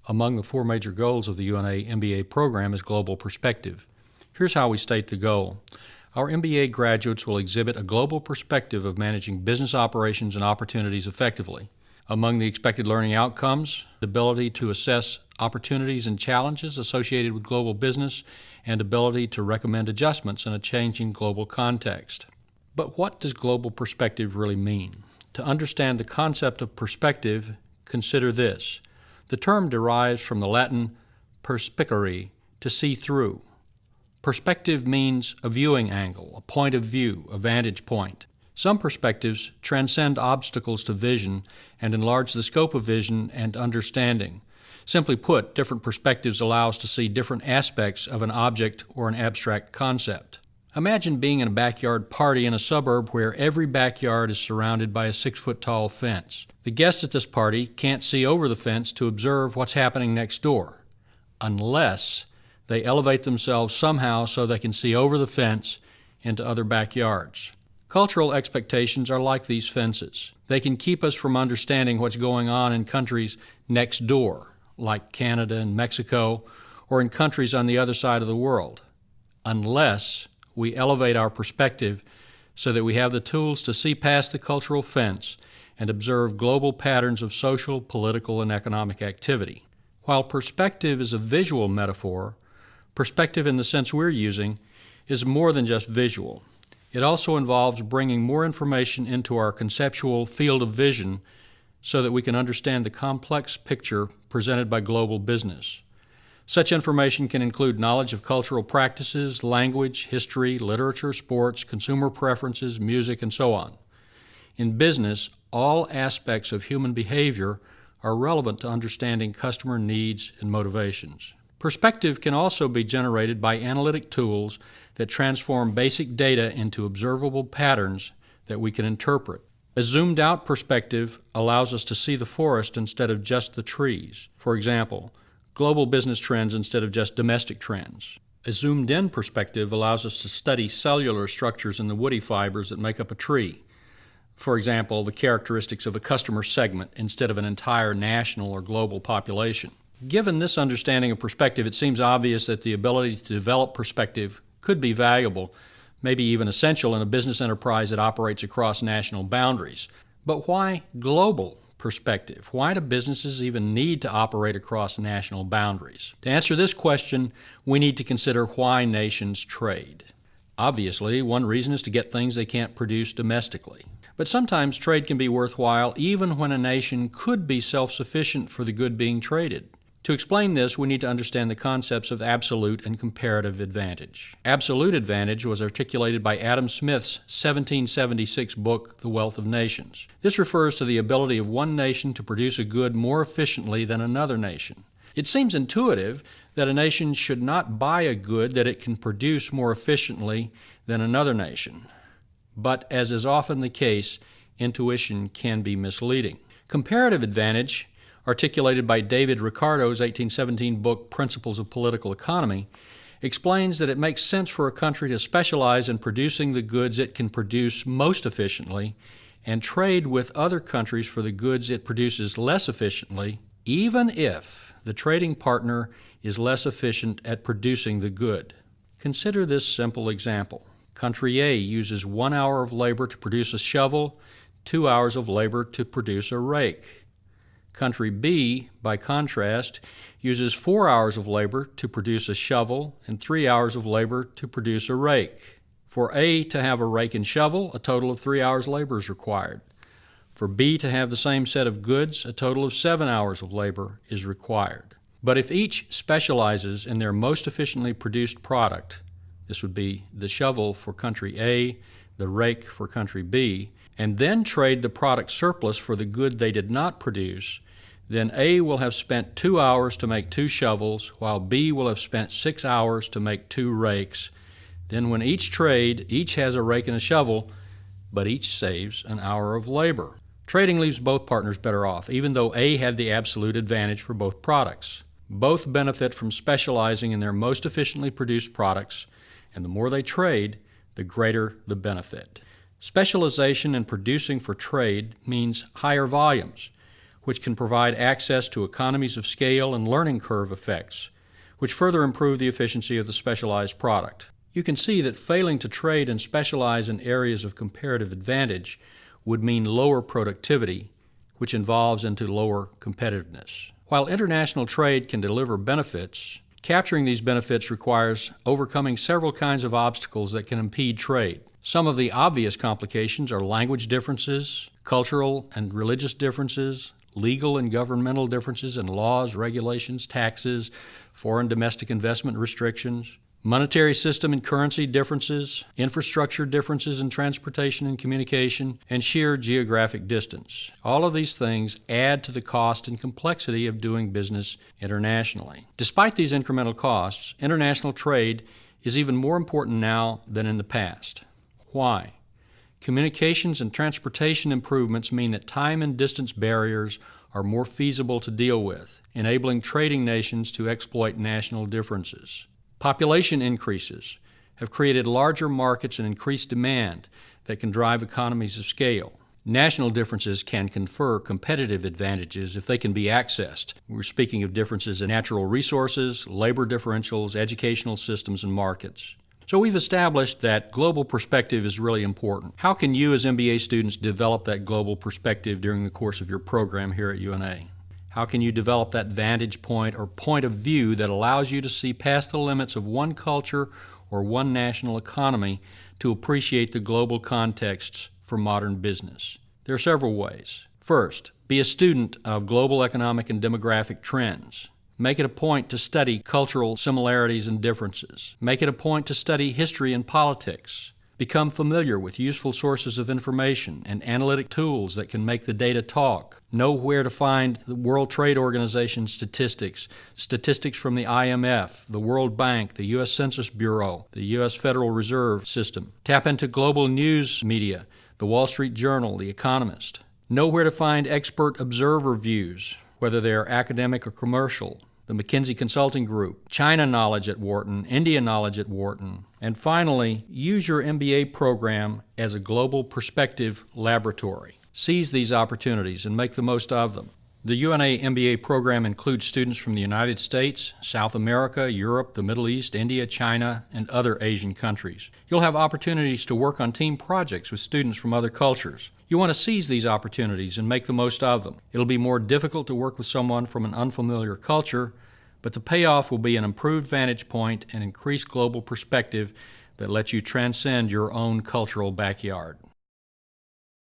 Among the four major goals of the UNA MBA program is global perspective. Here's how we state the goal. Our MBA graduates will exhibit a global perspective of managing business operations and opportunities effectively. Among the expected learning outcomes, the ability to assess opportunities and challenges associated with global business and ability to recommend adjustments in a changing global context. But what does global perspective really mean? To understand the concept of perspective, consider this. The term derives from the Latin perspicere, to see through. Perspective means a viewing angle, a point of view, a vantage point. Some perspectives transcend obstacles to vision and enlarge the scope of vision and understanding. Simply put, different perspectives allow us to see different aspects of an object or an abstract concept. Imagine being in a backyard party in a suburb where every backyard is surrounded by a 6-foot-tall fence. The guests at this party can't see over the fence to observe what's happening next door, unless they elevate themselves somehow so they can see over the fence into other backyards. Cultural expectations are like these fences. They can keep us from understanding what's going on in countries next door, like Canada and Mexico, or in countries on the other side of the world, unless we elevate our perspective so that we have the tools to see past the cultural fence and observe global patterns of social, political, and economic activity. While perspective is a visual metaphor, perspective in the sense we're using is more than just visual. It also involves bringing more information into our conceptual field of vision so that we can understand the complex picture presented by global business. Such information can include knowledge of cultural practices, language, history, literature, sports, consumer preferences, music, and so on. In business, all aspects of human behavior are relevant to understanding customer needs and motivations. Perspective can also be generated by analytic tools that transform basic data into observable patterns that we can interpret. A zoomed-out perspective allows us to see the forest instead of just the trees. For example, global business trends instead of just domestic trends. A zoomed-in perspective allows us to study cellular structures in the woody fibers that make up a tree. For example, the characteristics of a customer segment instead of an entire national or global population. Given this understanding of perspective, it seems obvious that the ability to develop perspective could be valuable, maybe even essential in a business enterprise that operates across national boundaries. But why global perspective? Why do businesses even need to operate across national boundaries? To answer this question, we need to consider why nations trade. Obviously, one reason is to get things they can't produce domestically. But sometimes trade can be worthwhile even when a nation could be self-sufficient for the good being traded. To explain this, we need to understand the concepts of absolute and comparative advantage. Absolute advantage was articulated by Adam Smith's 1776 book, The Wealth of Nations. This refers to the ability of one nation to produce a good more efficiently than another nation. It seems intuitive that a nation should not buy a good that it can produce more efficiently than another nation. But as is often the case, intuition can be misleading. Comparative advantage, articulated by David Ricardo's 1817 book, Principles of Political Economy, explains that it makes sense for a country to specialize in producing the goods it can produce most efficiently and trade with other countries for the goods it produces less efficiently, even if the trading partner is less efficient at producing the good. Consider this simple example. Country A uses 1 hour of labor to produce a shovel, 2 hours of labor to produce a rake. Country B, by contrast, uses 4 hours of labor to produce a shovel and 3 hours of labor to produce a rake. For A to have a rake and shovel, a total of 3 hours labor is required. For B to have the same set of goods, a total of 7 hours of labor is required. But if each specializes in their most efficiently produced product, this would be the shovel for country A, the rake for country B, and then trade the product surplus for the good they did not produce, then A will have spent 2 hours to make 2 shovels, while B will have spent 6 hours to make 2 rakes. Then when each has a rake and a shovel, but each saves an hour of labor. Trading leaves both partners better off, even though A had the absolute advantage for both products. Both benefit from specializing in their most efficiently produced products, and the more they trade, the greater the benefit. Specialization in producing for trade means higher volumes, which can provide access to economies of scale and learning curve effects, which further improve the efficiency of the specialized product. You can see that failing to trade and specialize in areas of comparative advantage would mean lower productivity, which evolves into lower competitiveness. While international trade can deliver benefits, capturing these benefits requires overcoming several kinds of obstacles that can impede trade. Some of the obvious complications are language differences, cultural and religious differences, legal and governmental differences in laws, regulations, taxes, foreign domestic investment restrictions, monetary system and currency differences, infrastructure differences in transportation and communication, and sheer geographic distance. All of these things add to the cost and complexity of doing business internationally. Despite these incremental costs, international trade is even more important now than in the past. Why? Communications and transportation improvements mean that time and distance barriers are more feasible to deal with, enabling trading nations to exploit national differences. Population increases have created larger markets and increased demand that can drive economies of scale. National differences can confer competitive advantages if they can be accessed. We're speaking of differences in natural resources, labor differentials, educational systems, and markets. So we've established that global perspective is really important. How can you as MBA students develop that global perspective during the course of your program here at UNA? How can you develop that vantage point or point of view that allows you to see past the limits of one culture or one national economy to appreciate the global contexts for modern business? There are several ways. First, be a student of global economic and demographic trends. Make it a point to study cultural similarities and differences. Make it a point to study history and politics. Become familiar with useful sources of information and analytic tools that can make the data talk. Know where to find the World Trade Organization statistics, statistics from the IMF, the World Bank, the U.S. Census Bureau, the U.S. Federal Reserve System. Tap into global news media, the Wall Street Journal, the Economist. Know where to find expert observer views, whether they are academic or commercial. The McKinsey Consulting Group, China Knowledge at Wharton, India Knowledge at Wharton. And finally, use your MBA program as a global perspective laboratory. Seize these opportunities and make the most of them. The UNA MBA program includes students from the United States, South America, Europe, the Middle East, India, China, and other Asian countries. You'll have opportunities to work on team projects with students from other cultures. You want to seize these opportunities and make the most of them. It'll be more difficult to work with someone from an unfamiliar culture, but the payoff will be an improved vantage point and increased global perspective that lets you transcend your own cultural backyard.